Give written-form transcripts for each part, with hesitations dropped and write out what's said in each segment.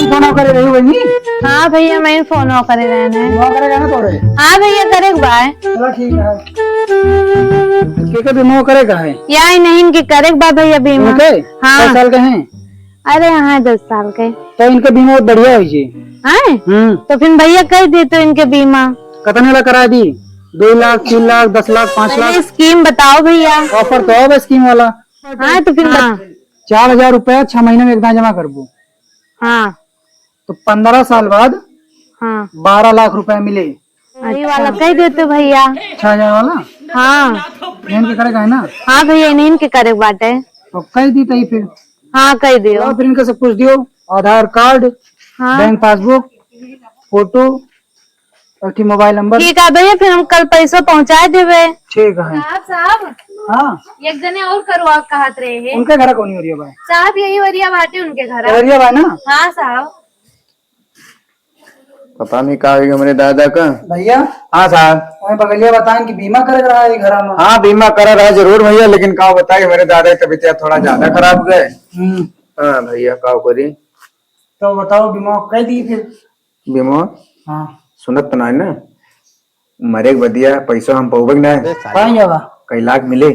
Phone करे रही बनी। हाँ भैया मैं फोन करे रहने। करेगा ना तोरे। हाँ भैया करे बाय। चलो ठीक है। के बीमा करेगा है या नहीं इनके करे बा भैया बीमा। हाँ 10 साल के हैं। अरे हाँ 10 साल के। तो इनके बीमा बहुत बढ़िया है जी। तो फिर भैया कह दे तो इनके बीमा कितने लाख करा दी? 2 लाख 3 लाख 10 लाख 5 लाख। स्कीम बताओ भैया। ऑफर तो है स्कीम वाला। हाँ तो फिर 4,000 रुपया 6 महीने में एकदम जमा करबो। हाँ तो 15 साल बाद हाँ 12 लाख रुपया मिले। यही वाला कह देते भैया। 6,000 वाला। हाँ इनके करेगा है ना। हाँ भैया इनके करे बाटे। तो कह दी तही फिर। हाँ कह दियो। फिर इनके सब कुछ दियो। आधार कार्ड, बैंक पासबुक, फोटो और मोबाइल नंबर। ठीक है भैया फिर हम कल पैसा पहुँचा देवे। ठीक है साहब हाँ एक जने और करवा कहत रहे हैं। उनके घर कौन हो रही है भाई? साहब यही वरिया बाटे उनके घर। वरिया भाई ना। हाँ साहब पता नहीं कहा है मेरे दादा का। भैया हाँ साहब बगलिया बताएं कि बीमा कर रहा है घर में। हाँ बीमा करा रहा है जरूर भैया, लेकिन कहा बताए मेरे दादा की तबीयत थोड़ा ज्यादा खराब हो गए। हाँ भैया कहा करी। तो बताओ बीमा कह दी फिर। बीमा हाँ सुनत तो नहीं ना मरे बदिया पैसा हम पाओगे ना पाई जावा कई लाख मिले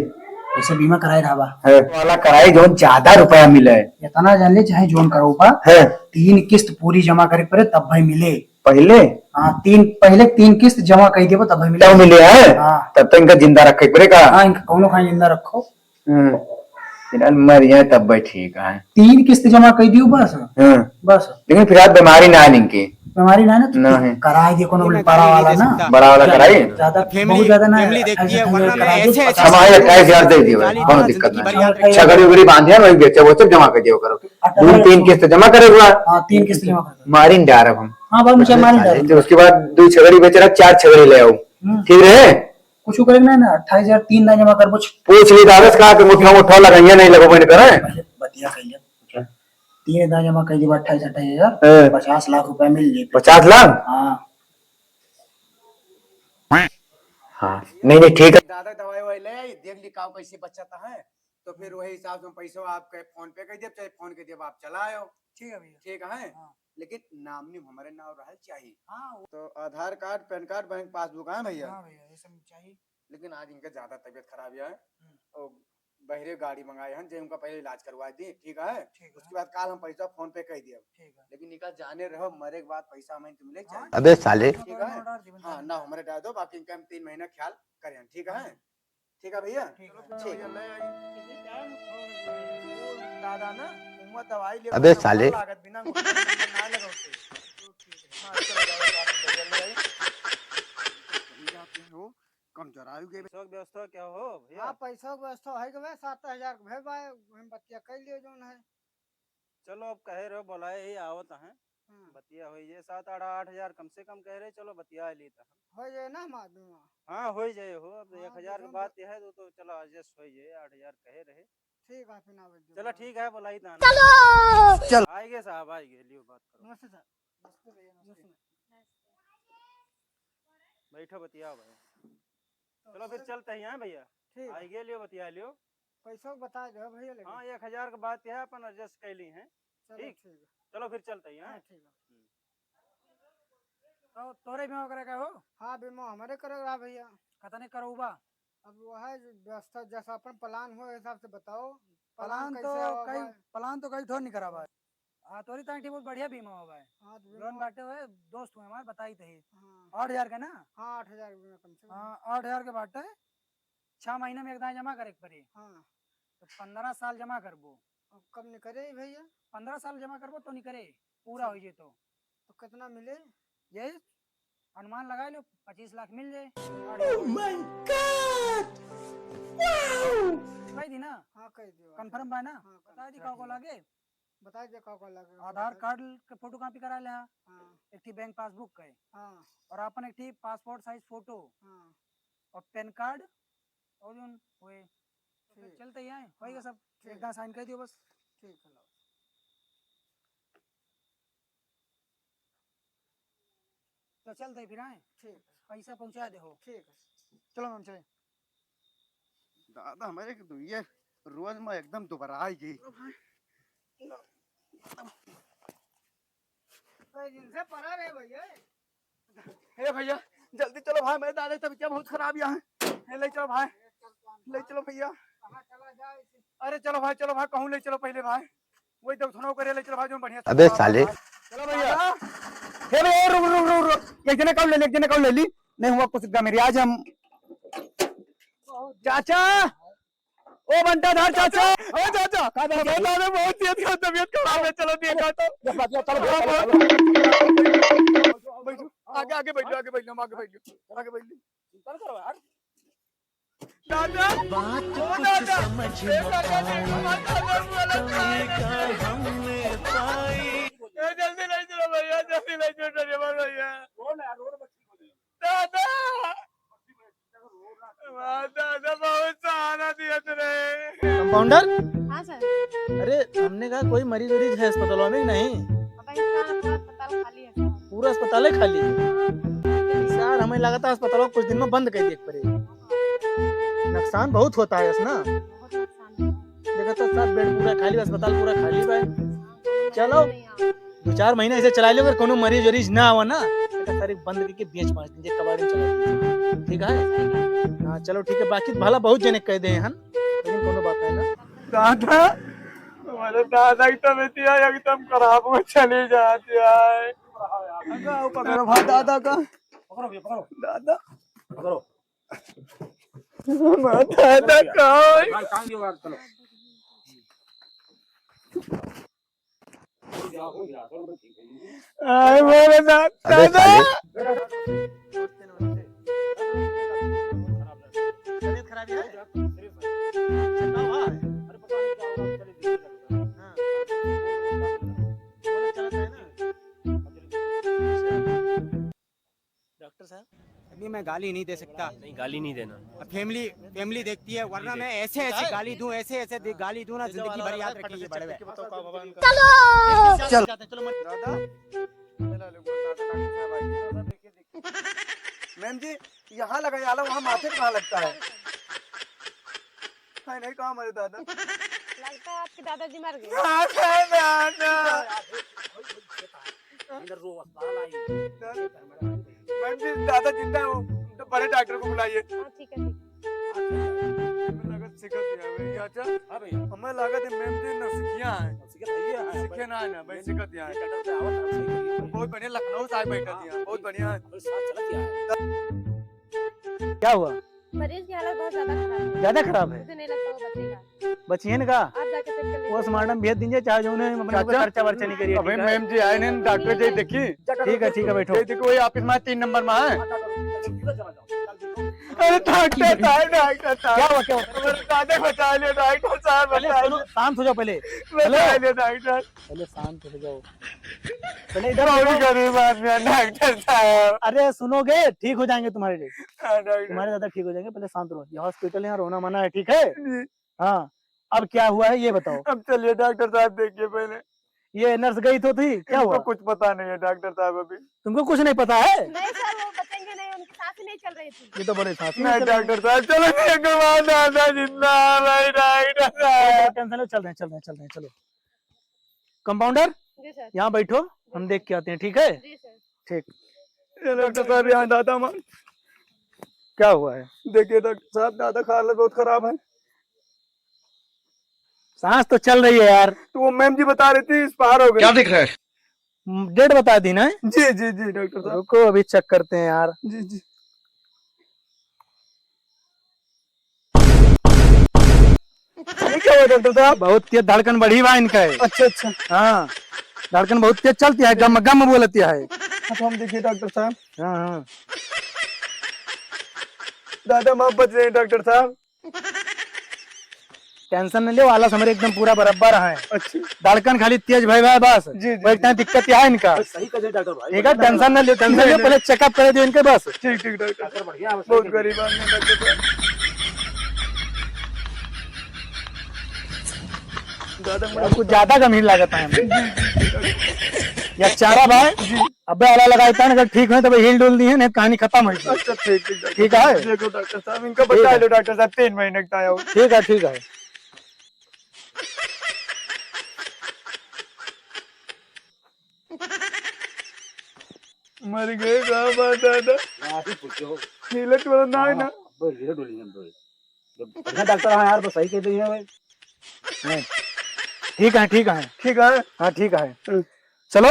ऐसे बीमा कराए रहा है वाला कराई जो ज्यादा रुपया मिले इतना जान ले चाहे जोन करो है 3 किस्त पूरी जमा करे पड़े तब भाई मिले। पहले हाँ पहले 3 किस्त जमा कर देबो तब भाई मिले। तब मिले है। हाँ तब तक इनका जिंदा रखे पड़ेगा। हाँ इनका कौनो खाई जिंदा रखो। मर जाए तब भाई ठीक है। 3 किस्त जमा कर दियो बस। बस लेकिन फिर आज बीमारी ना है इनकी। बीमारी ना है ना है कराए दियो कोनो बड़ा वाला ना। बड़ा वाला कराई ज्यादा बहुत ज्यादा ना 28,000 दे दियो कोनो दिक्कत नहीं। छगड़ी उगड़ी बांधे वही बेचे वो सब जमा कर दियो करो। 2-3 किस्त जमा करेगा। हाँ 3 किस्त जमा कर मारी जा रहा हम। हाँ बाबू मुझे मारी जा तो उसके बाद 2 छगड़ी बेच रहा 4 छगड़ी ले आओ ठीक है। कुछ करेगा ना 28,000 3 ना जमा कर पूछ ली दादस कहा कि मुठा मुठा लगाइए नहीं लगो मैंने करे बतिया कहिए 3 ना जमा कर दी 28,000 50 लाख रुपया मिल जाए। 50 लाख। हाँ हाँ नहीं नहीं ठीक है। दादा दवाई वही ले देख ली काव कैसे बचाता है तो फिर वही हिसाब से पैसा आपके फोन पे कर दे चाहे फोन के दिए आप चलाओ। ठीक है भैया ठीक है। लेकिन नामनी हमारे नाम रहा चाहिए। हाँ तो Aadhaar card PAN card bank passbook है भैया। हाँ भैया ये सब चाहिए। लेकिन आज इनका ज्यादा तबीयत खराब है और बहरे गाड़ी मंगाए हैं जो उनका पहले इलाज करवा दी ठीक है। उसके बाद काल हम पैसा फोन पे कर दिया लेकिन निकल जाने रहो मरे के बाद पैसा हमें तुम ले चाहिए। अबे साले ठीक है हाँ ना हमारे डाल दो बाकी इनका हम 3 महीना ख्याल करें ठीक है। ठीक है भैया ठीक दादा ना उम्र दवाई ले अबे साले लागत बिना ना लगाते कम जरायु के व्यवस्था क्या हो भैया। हाँ पैसा की व्यवस्था है कि 7,000 भेज भाई हम बतिया कर लियो जोन है। चलो अब कह रहे हो बोलाए ही आवत है बतिया हो ये 7-8 हजार कम से कम कह रहे चलो बतिया लेता हो जाए ना आदमी। हाँ हो जाए हो अब 1,000 की बात है तो चलो एडजस्ट हो जाए 8,000 कहे रहे। ठीक है फिर चलो ठीक है बोलाई था चलो आएंगे साहब आएंगे लियो बात करो। नमस्ते सर। बैठो बतिया भाई चलो फिर चलते हैं भैया आएंगे लियो बतिया लियो पैसा बता दो भैया। हाँ 1,000 की बात है अपन एडजस्ट कर ली है ठीक चलो फिर चलते हैं। ठीक है तो तोरे बीमा करे का हो। हाँ बीमा हमारे करे रहा भैया कतने करो बा। अब वो है व्यवस्था जैसा अपन प्लान हो हिसाब से बताओ। प्लान तो कई ठोर नहीं करा भाई। हाँ तोरी तो बहुत बढ़िया बीमा हो भाई। हाँ लोन बांटे हुए दोस्त हुए हमारे बताई थे 8,000 का ना। हाँ 8,000 बीमा कम से हाँ 8,000 के बांटे 6 महीने में एकदम जमा करे पड़ी। हाँ तो 15 साल जमा करबो। कब नहीं करे भैया 15 साल जमा करबो तो नहीं करे पूरा हो जाए तो कितना मिले ये अनुमान लगा लो 25 लाख मिल जाए। कह दी ना। हाँ कह दियो कंफर्म बा ना। बता दी का लागे बता दे का लागे। आधार कार्ड के फोटो कॉपी करा ले। एक ठी बैंक पासबुक के और अपन एक ठी पासपोर्ट साइज फोटो और पैन कार्ड और जोन होए चलते ही आए होएगा सब एकदम साइन कर दियो बस। ठीक है तो चलते फिर आए। ठीक पैसा पहुंचा दे हो। ठीक है चलो मैम चले। दादा हमारे ये रोज में एकदम दोबारा आई गई। इनसे परा रहे भैया। हे भैया जल्दी चलो भाई, मेरे दादा की तबीयत बहुत खराब यहाँ है। ले चलो भाई, ले चलो भैया। कहाँ चला जाए इसे? अरे चलो भाई कहूँ ले चलो पहले भाई, वही दो सुनो करे ले चलो भाई जो बढ़िया। अबे साले। चलो भैया। हे भैया रुक रुक रुक रुक, एक जने कौन ले ली, एक जने कौन ले ली, नहीं हुआ कुछ मेरी आज हम। चाचा ओ बंटा धार चाचा, ओ चाचा दादा बहुत तबीयत खराब है, चलो देखा तो आगे आगे बैठो, आगे बैठो, आगे बैठो, आगे बैठो। दादा ओ दादा जल्दी ले चलो भैया, जल्दी ले चलो ड्राइवर भैया। दादा दादा बहुत सहारा दिया तेरे। कंपाउंडर, हाँ सर। अरे हमने कहा कोई मरीज वरीज है अस्पताल में नहीं? अब इसका अस्पताल खाली है सर। पूरा अस्पताल है खाली? सर हमें लगा था अस्पताल को कुछ दिन में बंद कर दिया पड़ेगा, नुकसान बहुत होता है ना। बहुत नुकसान है। देखा तो सब बेड पूरा खाली, अस्पताल पूरा खाली भाई। चलो नहीं आ- 2-4 महीने ऐसे चला लो, अगर कोनो मरीज वरीज ना हो ना तो सारी बंद करके बेच पाँच दिन कबाड़ी चला दीजिए, ठीक है? हाँ चलो ठीक है, बाकी भला बहुत जने कह दे हैं, लेकिन कोनो बात नहीं ना। दादा हमारे दादा की तबीयत एकदम खराब हो चली जाती है। पकड़ो भाई दादा का, दादा दादा का मेरे अबे दादा। साले। तबीयत खराब है? चलना हुआ है? हाँ। बोला चलता है ना? डॉक्टर साहब अभी मैं गाली नहीं दे सकता। नहीं गाली नहीं देना। फैमिली देखती है, वरना मैं ऐसे ऐसे गाली दूं, ऐसे ऐसे गाली दूं ना, जिंदगी भर याद रखेंगे बड़े हुए। चलो चलो दादा मैम जी यहाँ लगा आला, वहाँ माथे कहाँ लगता है? नहीं कहाँ हमारे दादा? लगता है आपके दादाजी मर गए। मैम जी दादा जिंदा हो तो बड़े डॉक्टर को बुलाइए। हाँ ठीक है हमें लागत है मैम जी नौसिखिया है, सिखे ना है ना भाई, सिखत यहाँ है। बहुत बढ़िया लखनऊ साहब बैठा दिया, बहुत बढ़िया है। क्या हुआ? मरीज की हालत बहुत ज्यादा खराब है। ज्यादा खराब है? मुझे नहीं लगता वो बचेगा। बचिए का आप जाके चेक कर लीजिए। पोस्टमार्टम भेज दीजिए, चाहे जो उन्हें अपने ऊपर खर्चा वर्चा नहीं करिए। अबे मैम जी आए नहीं, डॉक्टर जी देखिए। ठीक है बैठो। देखो वही ऑफिस में 3 नंबर में है। अरे डॉक्टर साहब, डॉक्टर साहब क्या हुआ? दादा बचा लिया डॉक्टर साहब, पहले बचा सुनो, शांत हो जाओ पहले। बचा लिया डॉक्टर। पहले शांत हो जाओ, पहले इधर इधर और आओ। गरीब आदमी है डॉक्टर साहब। अरे सुनोगे, ठीक हो जाएंगे तुम्हारे लिए, हाँ, डॉक्टर तुम्हारे दादा ठीक हो जाएंगे। पहले शांत रहो, ये हॉस्पिटल यहाँ रोना मना है, ठीक है? जी। हाँ अब क्या हुआ है ये बताओ। अब चलिए डॉक्टर साहब देखिए पहले। ये नर्स गई तो थी, क्या इनको हुआ? कुछ पता नहीं है डॉक्टर साहब अभी। तुमको कुछ नहीं पता है? नहीं सर वो बचेंगे नहीं, उनकी सांसें नहीं चल रही थी। ये तो बड़े साथ नहीं डॉक्टर साहब चलो, दादा जिंदा भाई डॉक्टर साहब। टेंशन लो, चल रहे हैं चलो। कंपाउंडर जी सर। यहाँ बैठो, हम देख के आते हैं, ठीक है? जी सर। ठीक। डॉक्टर साहब यहाँ दादा मान, क्या हुआ है? देखिए डॉक्टर साहब दादा का हालत बहुत खराब है। सांस तो चल रही है यार। तो वो मैम जी बता रही थी इस पार हो गई। क्या दिख रहा है? डेट बता दी ना? जी जी जी डॉक्टर साहब। रुको अभी चेक करते हैं यार। जी जी ये क्या हुआ डॉक्टर साहब? बहुत तेज धड़कन बढ़ी हुआ इनका है। अच्छा हाँ धड़कन बहुत तेज चलती है, गम गम बोलती है। तो हम देखिए डॉक्टर साहब, हाँ दादा माँ बच रहे हैं डॉक्टर साहब। टेंशन न लो, आलस हमारे एकदम पूरा बराबर है। अच्छा धड़कन खाली तेज भाई बस। जी, वो इतना दिक्कत है इनका। सही कर डॉक्टर भाई। ठीक है, टेंशन न लो, पहले चेकअप कर दो इनके बस। ठीक डॉक्टर, डॉक्टर बढ़िया है, बहुत गरीब आदमी है डॉक्टर साहब। दादा कुछ ज्यादा गंभीर लागत है या चारा भाई। अबे आला लगाई था ना, अगर ठीक है तो हिल डुल दी है नहीं कहानी खत्म हुई। अच्छा ठीक है ठीक है देखो डॉक्टर साहब इनका बता लो डॉक्टर साहब 3 महीने का आया ठीक है ठीक है। मर गए दादा नीलत वाला ना है ना डॉक्टर हाँ यार, तो सही कहते हैं भाई। ठीक है ठीक है ठीक है हाँ ठीक है। चलो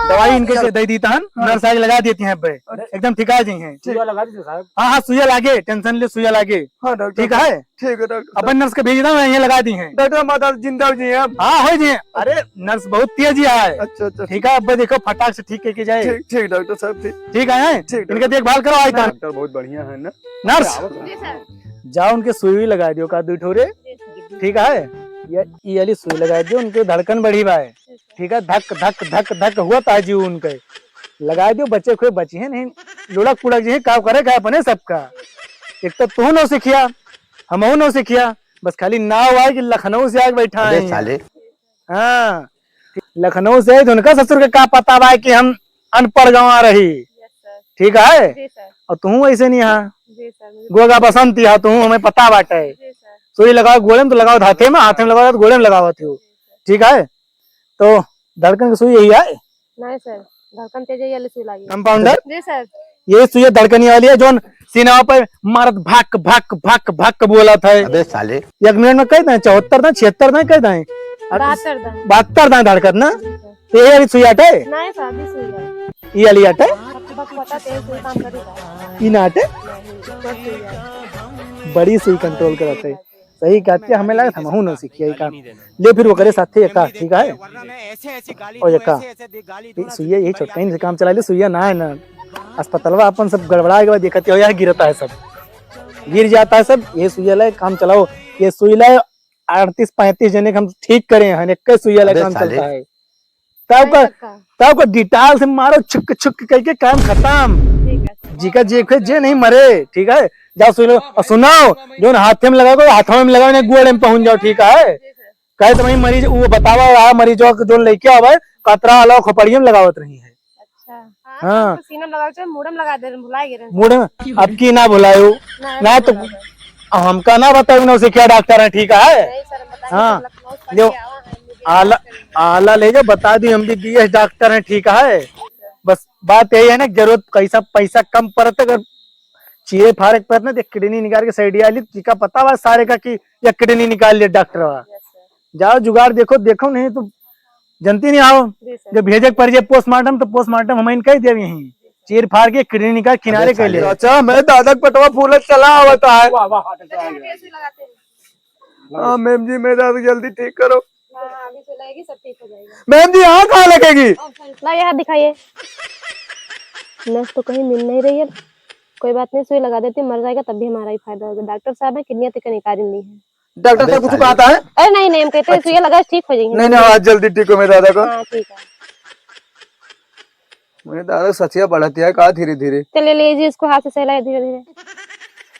दवाई इनके से दे दी था, नर्स आज लगा देती हैं। एकदम ठिका जी हैं। सुइया लगा दीजिए साहब। हाँ हाँ सुइया लागे, टेंशन ले, सुइया लागे। हाँ डॉक्टर ठीक है ठीक है डॉक्टर अपन नर्स के भेज रहा हूँ, यहाँ लगा दी हैं। डॉक्टर माता जिंदा जी हैं अब। हाँ है जी। अरे नर्स बहुत तेज है। अच्छा अच्छा ठीक है, अब देखो फटाक से ठीक करके जाए। ठीक ठीक डॉक्टर साहब ठीक ठीक है ठीक इनके देखभाल करो। आज तक डॉक्टर बहुत बढ़िया है ना। नर्स जी सर। जाओ उनके सुई लगा दियो का 2 ठोरे। ठीक है ये वाली सुई लगा दियो, उनके धड़कन बढ़ी बा है। ठीक है धक धक धक धक हुआ ताजी उनके लगा दियो। बच्चे कोई बची है नहीं, लुढ़क पुड़क जी काम करे का अपने सबका। एक तो तू न सीखिया, हम न सीखिया, बस खाली नाव आए कि लखनऊ से आके बैठा है साले। हाँ लखनऊ से तो उनका ससुर के का पता बा कि हम अनपढ़ गंवा रही। ठीक है जी सर। और तू ऐसे नहीं यहाँ जी सर। गोगा बसंत यहाँ तू हमें पता बाटे। जी सर। सुई लगाओ गोले में तो लगाओ हाथे में, हाथे में लगाओ तो गोले में लगाओ हो। ठीक है तो धड़कन की सुई यही है। नहीं सर, धड़कन तेज वाली सुई लगी। कंपाउंडर जी सर। ये सुई धड़कनी वाली है जो सीना पे मारत भक भक भक भक बोला था। अबे साले 1 मिनट में कह दें 74 ना 76 ना कह दें 72 दां धड़कन ना। तो ये वाली सुई आटे नहीं सर, अभी सुई है। ये वाली आटे बस पता तेज सुई काम करेगा। ये ना आटे बस सुई है। बड़ी सुई कंट्रोल करते है। सही कहते हैं, हमें लगा था महू न सीखिए काम ले फिर वो करे साथे एका। ठीक है और एका सुइया यही छोटका ही काम चला ले। सुइया ना है ना अस्पतालवा अपन सब गड़बड़ा के बाद देखते हो यार गिरता है, सब गिर जाता है सब। ये सुइया ले काम चलाओ। ये सुई ले 38-35 जने हम ठीक करे हैं, एक सुइया ले काम चलता है। तब का डिटाल से मारो छुक छुक करके काम खत्म। जी का जे नहीं मरे। ठीक है जाओ सुई लो और सुनाओ जो हाथे में लगाओ हाथों में लगाओ नहीं गोड़े में पहुंच जाओ। ठीक है कहे तो वही मरीज वो बतावा मरीजों जो लेके आवे कतरा अलाव खोपड़ियों में लगावत रही है। अच्छा हाँ सीना में लगा मुड़म लगा दे भुला गिरे मुड़े अब की ना भुलायो ना तो हमका ना बताओ ना उसे क्या डॉक्टर है। ठीक है हाँ जो आला आला ले जाओ बता दी हम भी BS डॉक्टर हैं। ठीक है बस बात यही है ना जरूरत कैसा पैसा कम पड़ता अगर चीरे फारक पर ना किडनी निकाल के साइड आली टीका पता हुआ सारे का कि या किडनी निकाल लिया डॉक्टर। जाओ जुगाड़ देखो देखो नहीं तो जनती नहीं आओ जब भेजे पड़ जाए पोस्टमार्टम तो पोस्टमार्टम हम कह दे यहीं चीर फाड़ के किडनी निकाल किनारे कर लिया। अच्छा मैं दादा पटवा फूल चला होता है। हाँ मैम जी मैं दादा जल्दी ठीक करो। अभी सुई लगेगी सब ठीक हो जाएगा। मैम जी यहाँ कहाँ लगेगी? ला यहाँ दिखाइए। नस तो कहीं मिल नहीं रही है। कोई बात नहीं सुई लगा देती मर जाएगा तब भी हमारा ही फायदा होगा। डॉक्टर साहब है किडनी तक निकाल ली है। डॉक्टर साहब कुछ कहता है? अरे नहीं नहीं हम कहते हैं सुई लगा ठीक हो जाएंगे। नहीं नहीं आज जल्दी ठीक हो मेरे दादा को। हाँ ठीक है मेरे दादा सचिया बढ़ती है कहा धीरे धीरे। चले लीजिए इसको हाथ से सहलाए धीरे धीरे।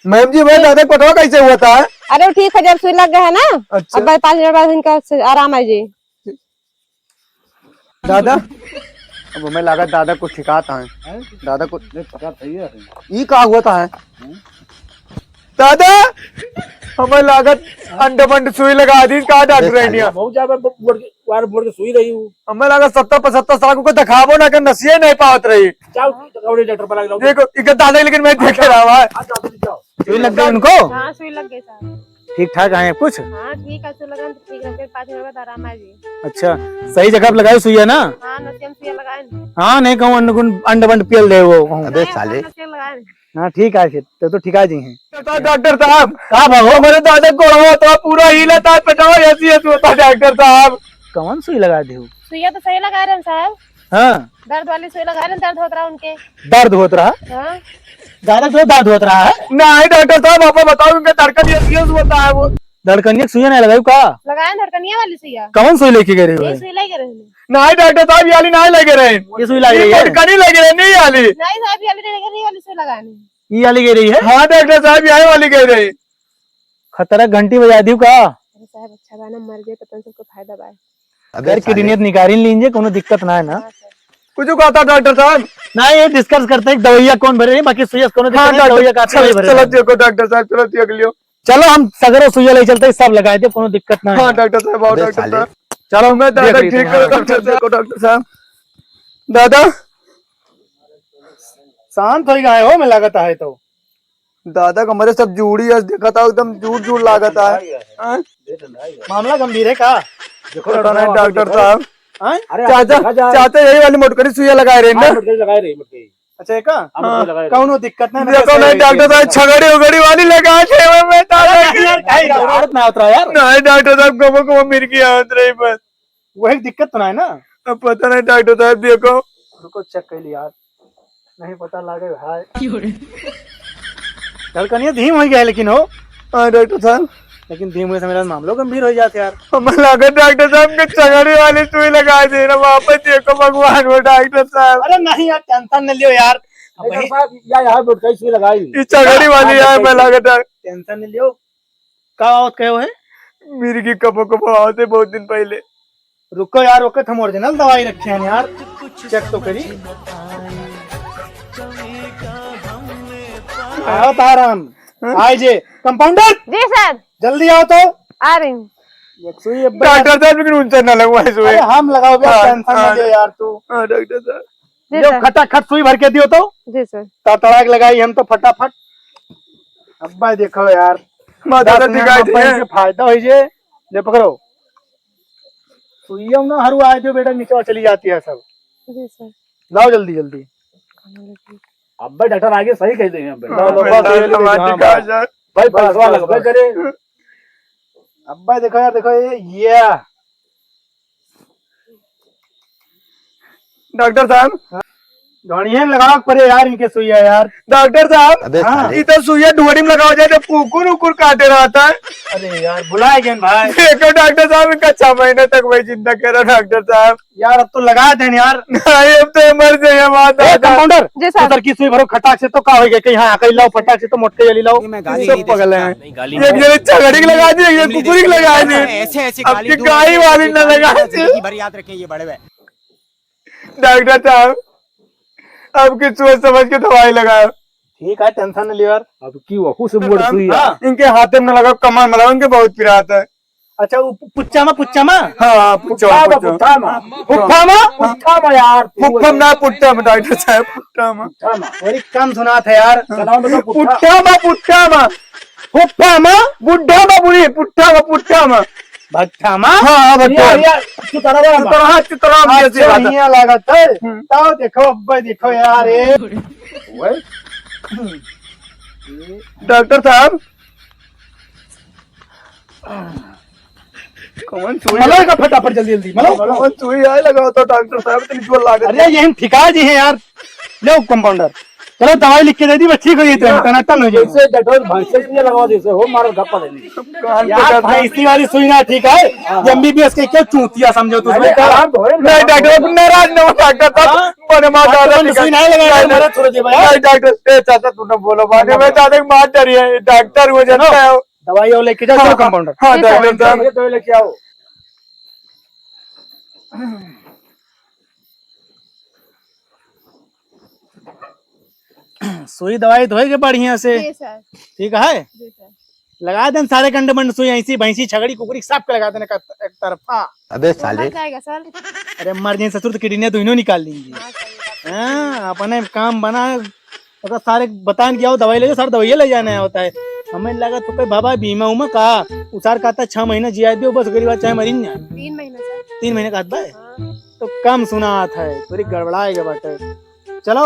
मैम जी मेरे दादा पटवा कैसे हुआ था? अरे वो ठीक है जब सुई लग गया है ना। अच्छा। अब 5 मिनट बाद इनका आराम है जी। दादा अब हमें लगा दादा को ठिकाता है दादा को ये कहा हुआ था है? दादा हमें लागत अंडे बंड सुई लगा दी कहा डॉक्टर इंडिया बहुत ज्यादा बोर्ड के सुई रही हूँ। हमें लगा 70-75 साल को दिखावो ना कि नसिए नहीं पावत रही। जाओ डॉक्टर पर लग देखो इके दादा लेकिन मैं देख रहा हुआ सुई लग गई उनको। हाँ सुई लग गई साहब। ठीक ठाक आए कुछ? हाँ ठीक है सुई लगा तो ठीक है फिर 5 मिनट बाद आराम है जी। अच्छा सही जगह पे लगाई सुई है ना? हाँ नसियम सुई लगाए। हाँ नहीं कहूँ अंड बंड पियल दे वो कहूँ। अबे साले नसियम लगाए। हाँ ठीक है फिर तो ठिका जी हैं। डॉक्टर साहब कहा भागो मेरे दादा को होता पूरा हिला था पटाओ ऐसी होता डॉक्टर साहब। कौन सुई लगा दी? सुइया तो सही लगा रहे हैं साहब। हाँ दर्द वाली सुई लगा रहे हैं दर्द होता रहा उनके। दर्द होत रहा? हाँ दादा तो दर्द होत रहा है? नहीं डॉक्टर साहब आप बताओ उनके धड़कन ये होता है वो धड़कन सुई नहीं लगाई का? लगाए धड़कनिया वाली सुइया। कौन सुई लेके गए ये सुई लग रही है। नहीं डॉक्टर साहब ये वाली नहीं लगे रहे। ये सुई लग रही है धड़कन लग रही नहीं वाली। नहीं साहब ये वाली सुई लगानी। ये वाली गिर रही है? हाँ डॉक्टर साहब यही वाली गिर रही। खतरा घंटी बजा दी का? अरे साहब अच्छा गाना मर जाए तो सबको फायदा बा। अगर किडनी निकाल लीजिए कोनो दिक्कत ना है ना। कुछ कहता डॉक्टर साहब? ना ये डिस्कस करते हैं दवाइयाँ कौन भरे बाकी सुइया कौन दवाइयाँ का चलो देखो डॉक्टर साहब, चलो देख लियो। चलो हम सगरों सुइया ले चलते सब लगाए थे, कोनो दिक्कत ना है। हाँ डॉक्टर साहब, आओ डॉक्टर साहब। चलो मैं दादा ठीक करो डॉक्टर साहब। डॉक्टर साहब, दादा शांत हो गए हो, मैं लागत है तो दादा का मेरे सब जूड़ी देखा था, एकदम जूड़ जूड़ लागत है। मामला गंभीर है का? पता नहीं डॉक्टर साहब। अरे चाचा यही वाली मोटकरी सुइया लगाए रहे ना? लगाए रही मटके। अच्छा का लगाए कौनो दिक्कत ना देखो नहीं डॉक्टर साहब, छगड़ी उगड़ी वाली लगा थे मैं दादा की। ना उतरा यार, नहीं डॉक्टर साहब, कबो कबो मिर की आवत रही बस। वही दिक्कत तो ना है ना। अब पता नहीं डॉक्टर साहब, देखो रुको चेक कर लिया यार, नहीं पता लागे भाई। धड़कनिया धीम हो गया है लेकिन हो। हाँ डॉक्टर साहब, लेकिन धीम होने से मेरा मामला गंभीर हो जाते यार। हमें लगा डॉक्टर साहब के छगड़ी वाली सुई लगा दे ना, वापस देखो भगवान वो डॉक्टर साहब। अरे नहीं यार, टेंशन नहीं लियो यार, डॉक्टर साहब या यहाँ मटके सुई लगाई। ये छगड़ी वाली है, मैं लगा टेंशन नहीं लियो। का आवत कहो है? मेरी की कबो कबो आवते बहुत दिन पहले। रुको यार, वक्त हम ओरिजिनल दवाई रखे हैं यार, चेक तो करी। आओ ताराम, आए जे कंपाउंडर। जी सर, जल्दी आओ तो। आ रही हूँ। एक सुई अब डॉक्टर साहब लेकिन उनसे न लगवाए सुई। अरे हम लगाओ भैया, हाँ, टेंशन नहीं लियो यार तू। हाँ डॉक्टर साहब, जी जो सर, खटाखट सुई भर के दियो तो जी सर। तड़ाक लगाई हम तो फटाफट। अब भाई देखो यार, माता का दिखाई से दे। फायदा हो जे, ले पकड़ो सुइया ना, हरू आए जो बेटा नीचे चली जाती है सब। जी सर। लाओ जल्दी जल्दी। अब भाई डॉक्टर आगे सही कह देंगे। भाई पैसा लगभग करे। अब भाई देखो यार, देखो ये डॉक्टर साहब, घड़िया लगाओ परे यार इनके सुइया यार। डॉक्टर साहब, हाँ। इधर सुइया ढोड़ी में लगाओ जाए तो कुकुर उकुर काटे रहता है। अरे यार भुलाए गए भाई। देखो डॉक्टर साहब, इनका 6 महीने तक वही चिंता कर रहा डॉक्टर साहब। यार अब तो लगा दें यार। नहीं अब तो मर जाए माता। कंपाउंडर जी सर। उधर की सुई भरो खटाक से तो का हो गया कि हाँ कहीं लाओ फटाक से तो मोटे जली लाओ। मैं गाली सब नहीं दे पगल सकता, हैं। नहीं, गाली एक जने छगड़ी की लगा दी, एक कुकुरी की लगा दी। ऐसे ऐसे अब गाली की दूं, गाय ऐसे वाली ऐसे न गाली लगा दूं, दी। जिंदगी भर याद रखें ये बड़े हुए। डॉक्टर साहब, अब की सोच समझ के दवाई लगाओ। ठीक है, टेंशन नहीं लियो यार। अब की वकू से बोल सुई। हाँ। इनके हाथ में लगाओ, कमान में लगाओ, इनके बहुत पिरात है। अच्छा वो पुच्चा में हाँ पूछो पुट्ठा में यार फुफ्फम ना पुट्टा में डॉक्टर साहब, पुट्टा में। बड़ी कम सुना था यार। पुट्टा में फुफ्फा में बुढ़ा में बुढ़ी, पुट्टा में भट्ठा में हाँ भट्टा। हाँ चितराम जैसी बात है। लागत है तो देखो अब देखो यार ये डॉक्टर साहब, कौन सुई मलाई का फटाफट जल्दी जल्दी मतलब। कौन सुई आए लगाओ तो डॉक्टर साहब, इतनी जोर लागत। अरे यही ठिका जी है यार। लो कंपाउंडर, चलो दवाई लिख के दे दी, बस ठीक हो जाती है, टनाटन हो जाए। जैसे डॉक्टर भैंसे सुई लगाओ जैसे हो मारो गप्पा देनी। यार भाई इसी वाली सुई ना ठीक है, एमबीबीएस के क्या चूतिया समझो तुम। नहीं डॉक्टर नाराज न हो डॉक्टर साहब, बड़े माँ दादा सुई नहीं लगाया मेरा छोड़ दे भाई। नहीं डॉक्टर, ए चाचा तू न बोलो बाद में, दादा की मार डरी है, डॉक्टर हो जाता है। दवाई और लेके जाओ। चलो कंपाउंडर। हाँ डॉक्टर साहब, ये तो लेके आओ। सुई दवाई धोएगे बढ़िया से, जी सर। ठीक है। जी सर। लगा दें सारे कंडे मंड सुई, ऐसी भैंसी छगड़ी कुकड़ी सब के लगा देने का एक तरफा। अबे साले जाएगा सर। अरे मर जाए ससुर तो किडनी तो इन्हों निकाल लेंगे। हाँ, सही बात। हाँ अपने काम बना तो सारे बतान क्या हो, दवाई ले जाओ, सारे दवाई ले जाना होता है। हमें लगा तो कोई बाबा बीमा उमा का उसार कहता 6 महीने जिया दो बस, गरीब चाहे मरी ना। 3 महीने सर। 3 महीने का है हाँ। तो कम सुना है, थोड़ी गड़बड़ाएगा बाटे। चलो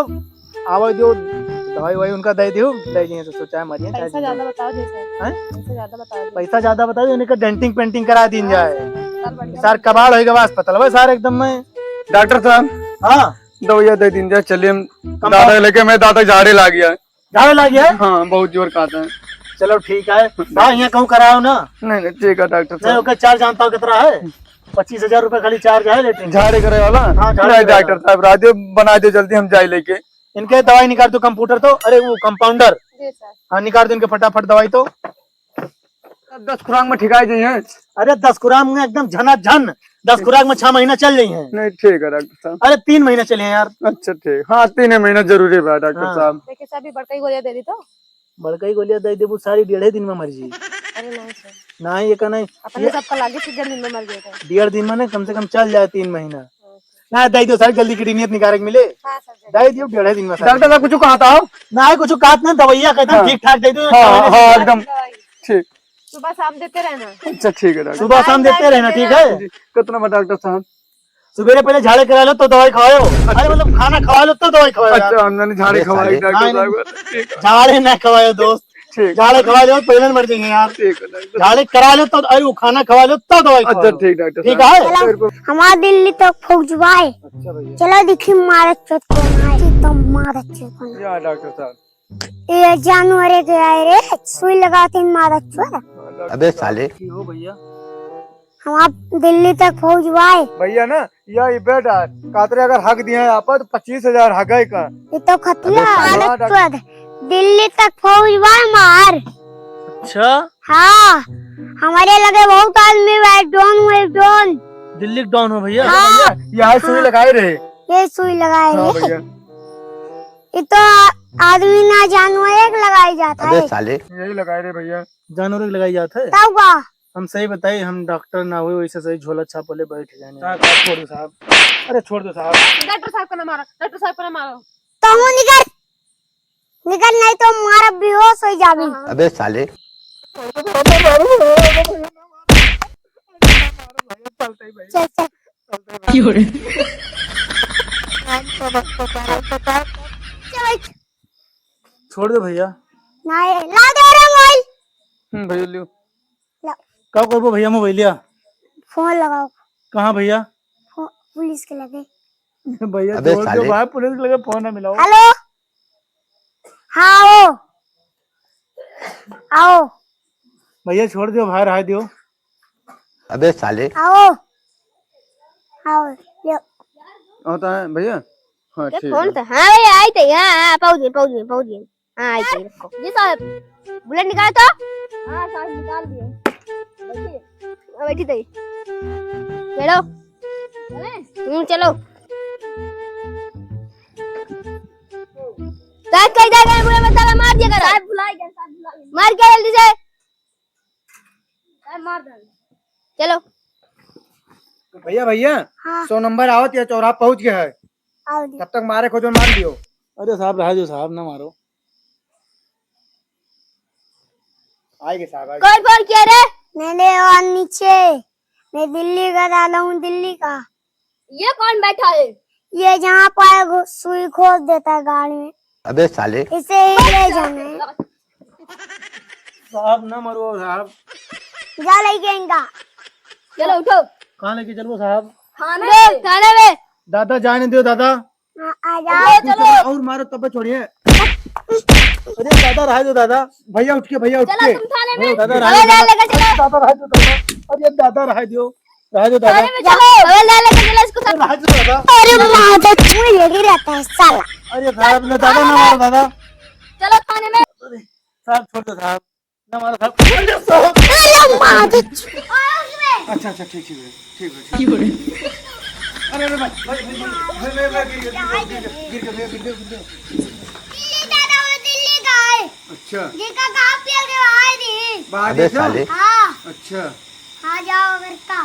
आवाज दो, दवाई वही उनका दे दियो, ले जाइए तो सोचा है मरिए। पैसा ज्यादा बताओ जी सर। हैं? पैसा ज्यादा बताओ जी। पैसा ज्यादा बता दो, इनका डेंटिंग पेंटिंग करा दी जाए। अस्पताल बढ़िया सार कबाड़ होएगा बस अस्पताल भाई सारे एकदम में। डॉक्टर साहब हाँ दवाइयाँ दे दिन जाए, चलिए हम दादा लेके, मैं दादा झाड़े ला गया। झाड़े लग गया। हाँ बहुत जोर खाता है। चलो ठीक है, हाँ यहाँ कहूँ कराओ ना। नहीं नहीं ठीक है डॉक्टर नहीं साहब। ओके, चार्ज जानता हूँ कितना है? 25,000 रुपए खाली चार्ज है लेटरिन। झाड़े करे वाला? हाँ, झाड़े नहीं करे वाला। डॉक्टर साहब, राजू बना दो जल्दी, हम जाए लेके। इनके दवाई निकाल दो कंप्यूटर तो, अरे वो कंपाउंडर। जी सर। हाँ निकाल दो इनके फटाफट दवाई तो। 10 खुराक में ठिकाई दी है। अरे 10 खुराक में एकदम झनाझन 10 खुराक में 6 महीना चल रही है। नहीं ठीक है डॉक्टर साहब। अरे 3 महीने चले हैं यार। अच्छा ठीक, हाँ 3 महीना जरूरी है डॉक्टर हाँ। साहब। देखिए साहब भी बड़का ही गोलियां दे दी तो बड़का ही गोलियां दे दे वो सारी 1.5 दिन में मर जी। अरे नहीं सर ना ये का नहीं अपने सबका लागे कि दिन में मर गए थे। 1.5 दिन में ना कम से कम चल जाए 3 महीना। ना दे दो सर जल्दी की नीयत निकाल के मिले। हाँ सर दे दियो 1.5 दिन में सर। डॉक्टर साहब कुछ कहा था? ना कुछ काट ना दवाइयां कहते हैं ठीक ठाक दे दो। हाँ हाँ एकदम ठीक। सुबह शाम देते रहना। अच्छा ठीक है डॉक्टर। सुबह शाम देते रहना ठीक है। कितना बता डॉक्टर साहब? सुबह पहले झाड़े करा लो तो दवाई खाओ। अरे मतलब खाना खवा लो तो दवाई खाओ। अच्छा हमने झाड़े खवाई डॉक्टर साहब। झाड़े ना खवाओ दोस्त, झाड़े खवा लो पहले मर जाएंगे यार। ठीक है डॉक्टर। झाड़े करा लो तो अरे वो खाना खवा लो तो दवाई खाओ। अच्छा ठीक डॉक्टर ठीक साहब। है। हमारा दिल्ली तक पहुंचवाए। अच्छा भैया चलो देखिए मारत चोट कौन आए तो मारत चोट कौन आए। या डॉक्टर साहब। ये जानवर के आए रे सुई लगाते हैं मारत चोट। अबे साले। हो भैया हम आप दिल्ली तक पहुंचवाए। भैया ना यह बेटा कातरे अगर हक दिए हैं आप तो 25,000 हक है का। ये तो खतिया अबे मारत चोट दिल्ली तक पहुंचवाए मार। अच्छा हाँ हमारे लगे बहुत आदमी हुए डोन दिल्ली डाउन हो भैया। हाँ यहाँ सुई लगाए रहे। ये सुई लगाए हाँ रे। भैया ये तो आदमी ना जानवर एक लगाई जाता है। साले यही लगाए रहे भैया। जानवरों की लगाई जाता है। तब का हम सही बताइए हम डॉक्टर ना हुए वैसे सही झोला छाप वाले बैठ जाने। छोड़ दो साहब। अरे छोड़ दो साहब। डॉक्टर साहब को ना मारो, डॉक्टर साहब को ना मारो। तो हम निकल नहीं तो मारा बेहोश हो जाबी। अबे साले। चल चल छोड़ दो भैया। नहीं ला दे रे मोबाइल। भैया लियो। कब करबो भैया मोबाइलिया? फोन लगाओ। कहाँ भैया? पुलिस के लगे। भैया छोड़ दो भाई पुलिस के लगे फोन ना मिलाओ। हेलो हाँ आओ आओ भैया छोड़ दो भाई रहा दियो। अबे साले। आओ आओ ले होता है भैया। हाँ ठीक कौन है। था? हाँ भैया आई थी। हाँ पहुंच गए। हाँ आई थी। जी साहब बुलेट निकाल तो। हाँ साहब निकाल दिए। बैठी थी। चलो चलो साहब कहीं जाएगा बुलेट में ताला मार दिया कर। भुला गया मार के जल्दी से मार दे। चलो भैया भैया हाँ 100 नंबर आवत या चौराहा पहुंच गया है। आओ दे। तब तक मारे खोजो मार दियो। अरे साहब रहा दो साहब ना मारो। आएंगे साहब आएंगे। कौन फोन किया रे? मैंने और नीचे मैं दिल्ली का डाला हूँ दिल्ली का। ये कौन बैठा है? ये जहाँ पर सुई खोद देता है गाड़ी में अबे साले। इसे ही ले जाना है। साहब ना मरो साहब। जा लेके इनका। चलो उठो कहाँ लेके चलो साहब? थाने में। दादा जाने दो दादा। हाँ, आ जाओ। चलो और मारो तब छोड़िए। अरे दादा रहा दो दादा। भैया उठ के भैया उठ चलो के। तुम थाने में। दादा हवलदार लेकर चलो। दादा रहा दो दादा। अरे दादा रहा दो दादा। थाने में चलो। हवलदार लेकर चलो इसको सब। रहा दो दादा। अरे माँ तो तुम्हें यही रहता है साला। अरे साहब ना दादा ना मारो दादा। चलो थाने में। साहब छोड़ दो साहब ना मारो साहब। अरे माँ तो अच्छा अच्छा ठीक है। अरे अरे भाई गिर गया। दादा वो दिल्ली का है। अच्छा जिसका गाँव पेल के आए थे। अबे साले। हाँ अच्छा आ जाओ घर का।